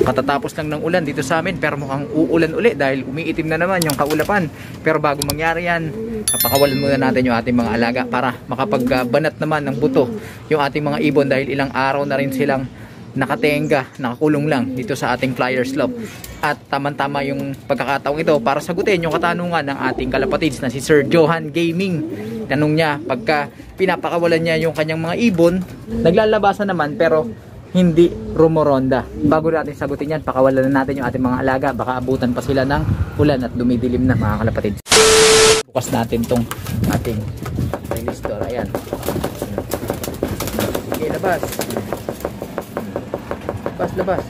Katatapos lang ng ulan dito sa amin, pero mukhang uulan uli dahil umiitim na naman yung kaulapan. Pero bago mangyari yan, papakawalan muna natin yung ating mga alaga para makapagbanat naman ng buto yung ating mga ibon dahil ilang araw na rin silang nakatenga, nakakulong lang dito sa ating flyer slope. At tamang-tama yung pagkakataong ito para sagutin yung katanungan ng ating kalapatids na si Sir Johan Gaming. Tanong niya, pagka pinapakawalan niya yung kanyang mga ibon, naglalabasan naman pero hindi rumoronda. Bago natin sagutin yan, pakawalan na natin yung ating mga alaga. Baka abutan pa sila ng ulan at dumidilim na mga kalapatids. Bukas natin tong ating release door. Ayan. Okay, labas. Labas.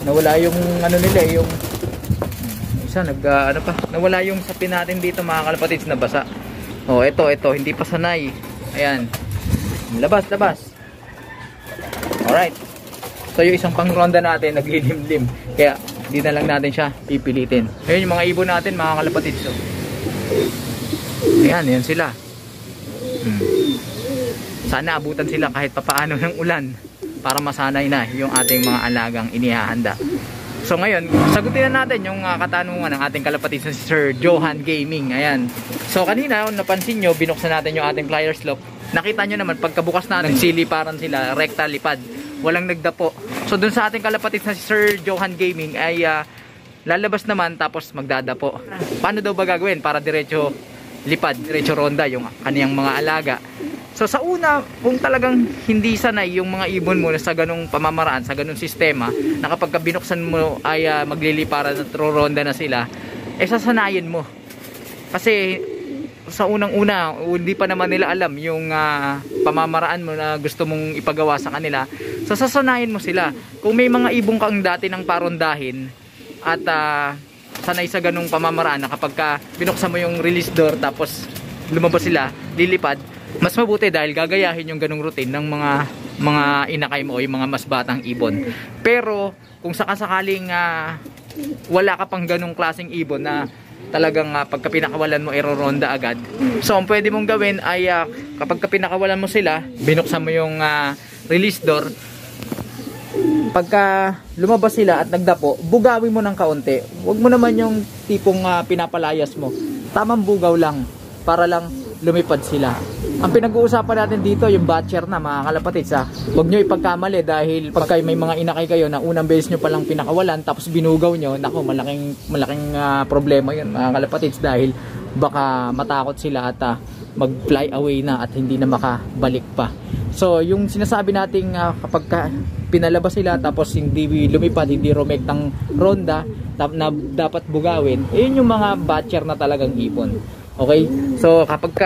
Nawala yung ano nila, yung isa nawala yung sapin natin dito mga kalapatids na basa. Oh, ito, hindi pa sanay. Ayan. Labas. Alright. So yung isang pangronda natin naglilimlim. Kaya di na lang natin siya pipilitin. Ayun yung mga ibon natin mga kalapatids. So, ayan sila. Sana abutan sila kahit papaano ng ulan para masanay na yung ating mga alagang inihahanda. So ngayon, sagutin na natin yung katanungan ng ating kalapatids na si Sir Johan Gaming. Ayan. So kanina, napansin nyo, binuksan natin yung ating flyer slope. Nakita nyo naman, pagkabukas natin, siliparan sila, rekta, lipad. Walang nagdapo. So dun sa ating kalapatids na si Sir Johan Gaming ay lalabas naman tapos magdadapo. Paano daw ba gagawin para diretso lipad, diretso ronda yung kaniyang mga alaga? So sa una, kung talagang hindi sanay yung mga ibon mo sa ganung pamamaraan, sa ganung sistema, na kapag binuksan mo ay magliliparan at ronda na sila, sasanayin mo. Kasi sa unang-una, hindi pa naman nila alam yung pamamaraan mo na gusto mong ipagawa sa kanila. So sasanayin mo sila. Kung may mga ibong kang dati ng parondahin at sanay sa ganung pamamaraan na kapag binuksan mo yung release door tapos lumabas sila, lilipad, mas mabuti dahil gagayahin yung ganung routine ng mga inakay mo o yung mga mas batang ibon. Pero kung sakasakaling wala ka pang ganung klaseng ibon na talagang pagka pinakawalan mo iroronda agad, so ang pwede mong gawin ay kapag pinakawalan mo sila, binuksan mo yung release door, pagka lumabas sila at nagdapo, bugawin mo ng kaunti. Huwag mo naman yung tipong pinapalayas mo, tamang bugaw lang para lang lumipad sila. Ang pinag-uusapan natin dito yung batcher na mga kalapatids. Huwag nyo ipagkamali dahil pagka may mga inakay kayo na unang beses nyo palang pinakawalan tapos binugaw nyo, naku, malaking problema yun mga kalapatids dahil baka matakot sila at mag-fly away na at hindi na makabalik pa. So yung sinasabi nating kapag pinalabas sila tapos hindi lumipad, hindi rumektang ronda na dapat bugawin, yun yung mga batcher na talagang ipon. Okay? So kapag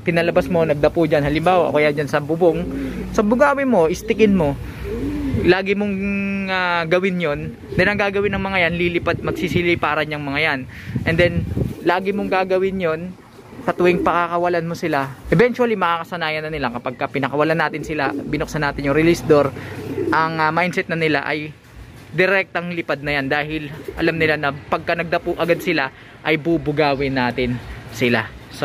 pinalabas mo, nagdapo dyan, halimbawa kaya dyan sa bubong, sa bugawin mo, istikin mo, lagi mong gawin yon. Then ang gagawin ng mga yan, lilipad, magsisiliparan yung mga yan, and then lagi mong gagawin yon sa tuwing pakakawalan mo sila. Eventually makakasanayan na nila kapag pinakawalan natin sila, binuksan natin yung release door, ang mindset na nila ay direktang lipad na yan dahil alam nila na pagka nagdapo agad sila ay bubugawin natin sila. So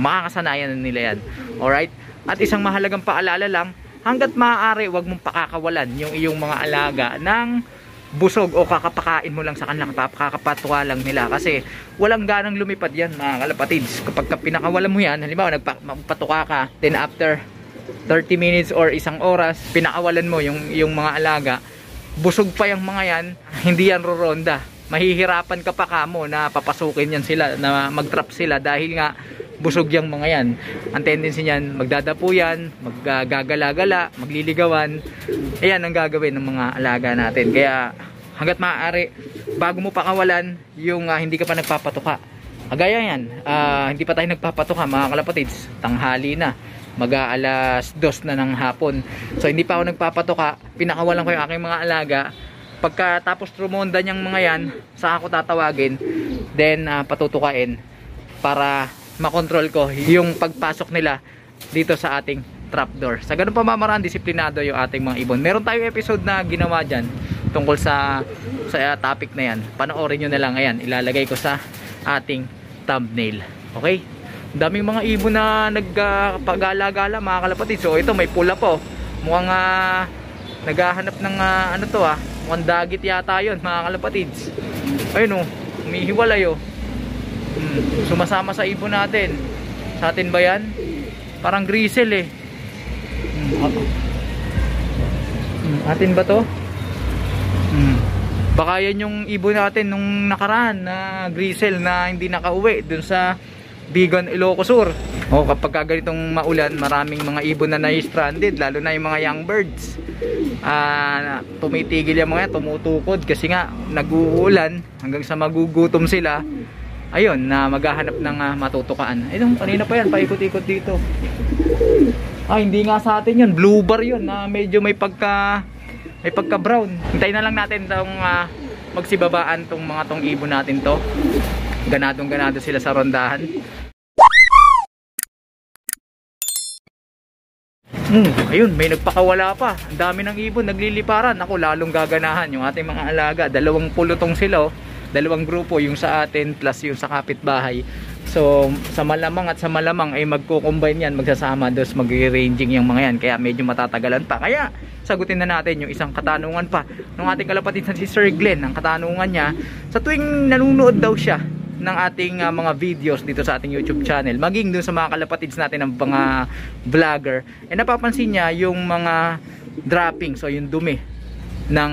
makakasanayan na nila yan. Alright? At isang mahalagang paalala lang, hanggat maaari wag mong pakakawalan yung iyong mga alaga ng busog o kakapakain mo lang sa kanila, kakapatwa lang nila kasi walang ganang lumipad yan mga kalapatids. Kapag pinakawalan mo yan, halimbawa magpatuka ka, then after 30 minutes or isang oras, pinakawalan mo yung mga alaga, busog pa yung mga yan, hindi yan roronda. Mahihirapan ka pa kamo na papasukin yan sila, na mag-trap sila dahil nga busog yung mga yan. Ang tendency niyan, magdadapo yan, maggagala-gala, magliligawan. Ayan ang gagawin ng mga alaga natin. Kaya hanggat maaari, bago mo pakawalan yung hindi ka pa nagpapatuka. Kagaya yan, hindi pa tayo nagpapatuka mga kalapatids, tanghali na, mag-aalas 2 na ng hapon. So hindi pa ako nagpapatuka, pinakawalan ko yung aking mga alaga. Pagkatapos trumonda niyang mga yan, saka ako tatawagin, then patutukain para makontrol ko yung pagpasok nila dito sa ating trapdoor. Sa ganun pamamaraan, disiplinado yung ating mga ibon. Meron tayong episode na ginawa dyan tungkol sa topic na yan. Panoorin nyo na lang. Ayan, ilalagay ko sa ating thumbnail. Okay? Daming mga ibon na nagpagala-gala mga kalapatid. So ito may pula po. Mukhang naghahanap ng Mukhang dagit yata yun mga kalapatids. Ayun humihiwalay sumasama sa ibon natin. Sa atin ba yan? Parang grisel atin ba to? Baka yan yung ibon natin nung nakaraan na grisel na hindi nakauwi dun sa Bigan, Ilocos Sur. Kapag ganitong maulan, maraming mga ibon na na-stranded, lalo na yung mga young birds. Tumitigil yung mga yan, tumutukod kasi nga nag-uulan hanggang sa magugutom sila. Ayun, na maghahanap ng matutukaan. Ayun, kanina pa yan, paikot-ikot dito. Hindi nga sa atin yun, blue bar yun na medyo may pagka brown. Hintayin na lang natin tong magsibabaan tong mga tong ibon natin to. Ganado sila sa rondahan. Ayun, may nagpakawala pa. Ang dami ng ibon nagliliparan. Ako, lalong gaganahan yung ating mga alaga. 2 pulutong sila 2 grupo, yung sa atin plus yung sa kapitbahay. So sa malamang ay magko-combine yan, magsasama, dos magre-ranging yung mga yan, kaya medyo matatagalan pa. Kaya sagutin na natin yung isang katanungan pa ng ating kalapatid na si Sir Glenn. Ang katanungan niya, sa tuwing nanonood daw siya ng ating mga videos dito sa ating YouTube channel, maging dun sa mga kalapatids natin ng mga vlogger, napapansin niya yung mga droppings o yung dumi ng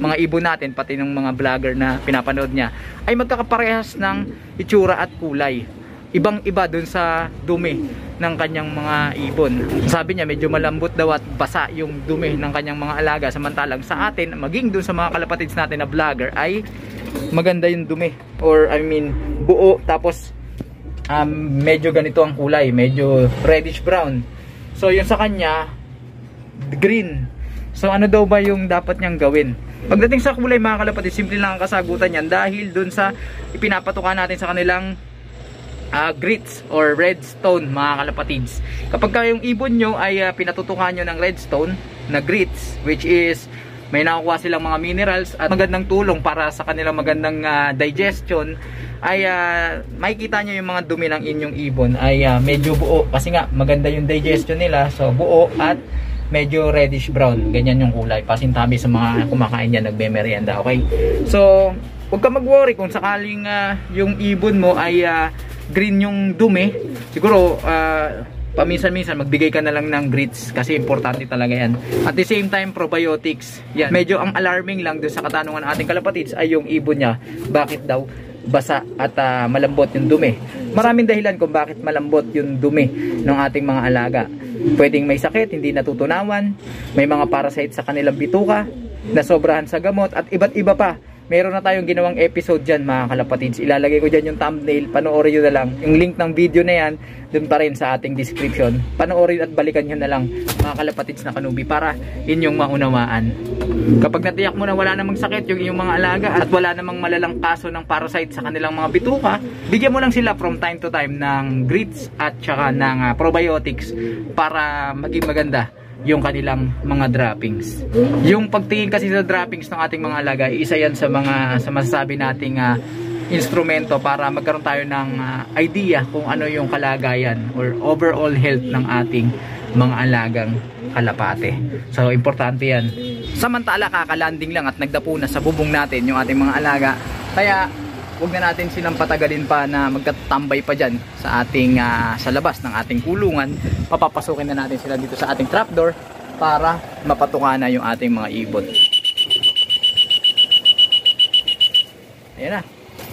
mga ibon natin, pati ng mga vlogger na pinapanood niya, ay magkakaparehas ng itsura at kulay. Ibang iba dun sa dumi ng kanyang mga ibon. Sabi niya medyo malambot daw at basa yung dumi ng kanyang mga alaga, samantalang sa atin, maging dun sa mga kalapatids natin na vlogger, ay maganda yung dumi, or I mean buo, tapos medyo ganito ang kulay, medyo reddish brown. So yung sa kanya green. So ano daw ba yung dapat niyang gawin? Pagdating sa kulay mga kalapatid, simple lang ang kasagutan niyan, dahil dun sa ipinapatukan natin sa kanilang grits or redstone mga kalapatids. Kapag yung ibon nyo ay pinatutukan nyo ng redstone na grits, which is may nakukuha silang mga minerals at magandang tulong para sa kanilang magandang digestion, ay makikita nyo yung mga dumi ng inyong ibon ay medyo buo, kasi nga maganda yung digestion nila. So buo at medyo reddish brown, ganyan yung kulay, pasintabi sa mga kumakain yan, nagbe-merienda. Okay, so huwag ka mag-worry kung sakaling yung ibon mo ay green yung dumi. Siguro paminsan-minsan magbigay ka na lang ng grits, kasi importante talaga yan. At the same time, probiotics yan. Medyo ang alarming lang doon sa katanungan ating kalapatids ay yung ibon niya, bakit daw basa at malambot yung dumi. Maraming dahilan kung bakit malambot yung dumi ng ating mga alaga. Pwedeng may sakit, hindi natutunawan, may mga parasite sa kanilang bituka, nasobrahan sa gamot, at iba't iba pa. Meron na tayong ginawang episode dyan mga kalapatids. Ilalagay ko dyan yung thumbnail, panoorin nyo na lang. Yung link ng video na yan, dun pa rin sa ating description. Panoorin at balikan nyo na lang mga kalapatids na kanubi, para inyong maunawaan. Kapag natiyak mo na wala namang sakit yung inyong mga alaga at wala namang malalang kaso ng parasite sa kanilang mga bituka, bigyan mo lang sila from time to time ng grits at saka ng probiotics para maging maganda yung kanilang mga droppings. Yung pagtingin kasi sa droppings ng ating mga alaga, isa yan sa mga masasabi nating instrumento para magkaroon tayo ng idea kung ano yung kalagayan or overall health ng ating mga alagang kalapate. So importante yan. Samantala kakalanding lang at nagdapo na sa bubong natin yung ating mga alaga, kaya huwag na natin silang patagalin pa na magtatambay pa dyan sa ating sa labas ng ating kulungan. Papapasukin na natin sila dito sa ating trapdoor para mapatukan na yung ating mga ibon. Ayan na,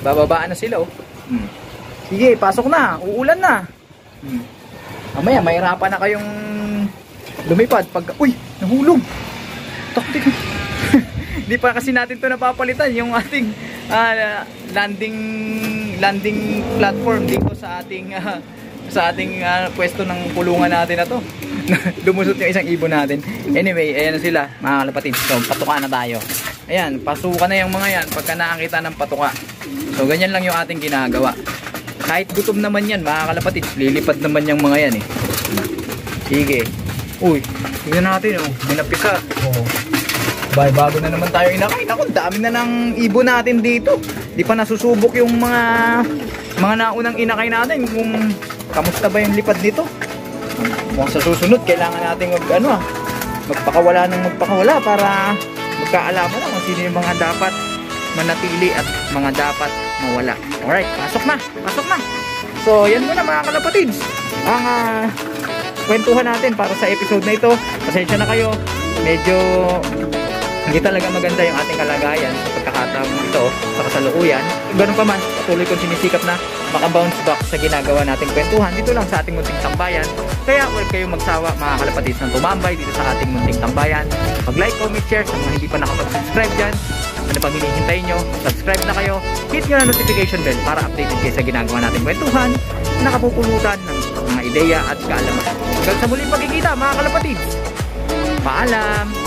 bababaan na sila Sige, pasok na, uulan na. Mamaya mahirapan na kayong lumipad pag nahulog. Taktik. Hindi pa kasi natin to napapalitan yung ating landing platform dito sa ating pwesto ng kulungan natin na to. Lumusot yung isang ibon natin. Anyway, ayan na sila mga kalapatid. So patuka na tayo. Ayan, pasukan na yung mga yan pagka nakakita ng patuka. So ganyan lang yung ating ginagawa. Kahit gutom naman yan mga kalapatid, lilipad naman yung mga yan Sige. Uy, tingnan natin may napisa. Bago na naman tayo inakain. Ako, dami na ng ibon natin dito. Di pa nasusubok yung mga naunang inakay natin kung kamusta ba yung lipad nito. Kung sa susunod kailangan natin magpakawala para Pagkaalaman na kung sino yung mga dapat manatili at mga dapat mawala. Alright, pasok na! Pasok na! So, yan muna mga kalapatids. Ang kwentuhan natin para sa episode na ito. Pasensya na kayo. Medyo hindi talaga maganda yung ating kalagayan sa pagkakataong ito sa kasalukuyan. Ganun pa man, patuloy kong sinisikap na maka-bounce back sa ginagawa nating kwentuhan dito lang sa ating munting tambayan. Kaya huwag kayong magsawa mga kalapatids ng tumambay dito sa ating munting tambayan. Mag-like, comment, share sa mga hindi pa nakapag-subscribe dyan. Ano pang hinihintay nyo? Subscribe na kayo. Hit nyo na notification bell para updated kayo sa ginagawa nating kwentuhan. Nakapupulutan ng mga ideya at kaalaman. Hanggang sa muling pagkikita mga kalapatids. Paalam!